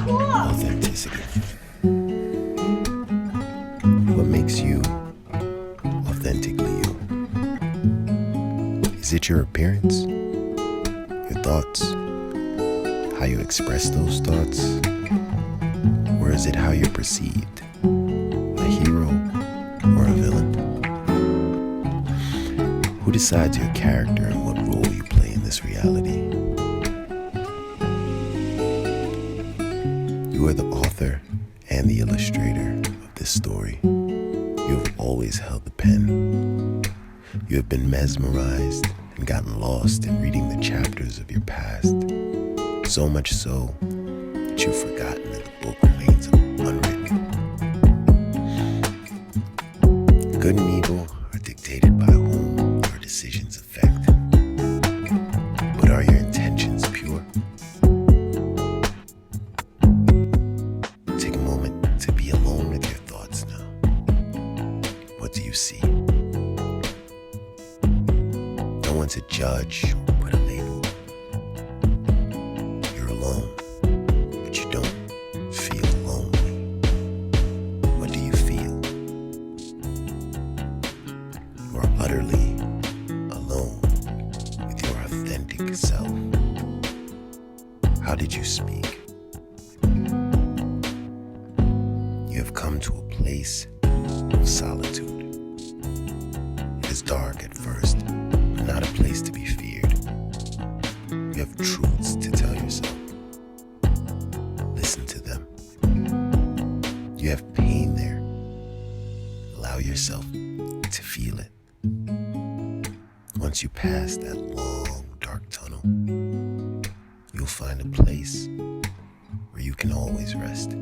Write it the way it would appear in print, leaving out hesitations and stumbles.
Authenticity. What makes you authentically you? Is it your appearance? Your thoughts? How you express those thoughts? Or is it how you're perceived? A hero or a villain? Who decides your character and what role you play in this reality? You are the author and the illustrator of this story. You have always held the pen. You have been mesmerized and gotten lost in reading the chapters of your past, so much so that you've forgotten that the book remains unwritten. Good and evil are dictated by whom your decisions affect. But are your intentions pure? Take a moment to be alone with your thoughts now. What do you see? No one to judge or put a label. You're alone, but you don't feel lonely. What do you feel? You are utterly alone with your authentic self. How did you speak? You have come to a place of solitude. It is dark at first, but not a place to be feared. You have truths to tell yourself. Listen to them. You have pain there. Allow yourself to feel it. Once you pass that long, dark tunnel, you'll find a place where you can always rest.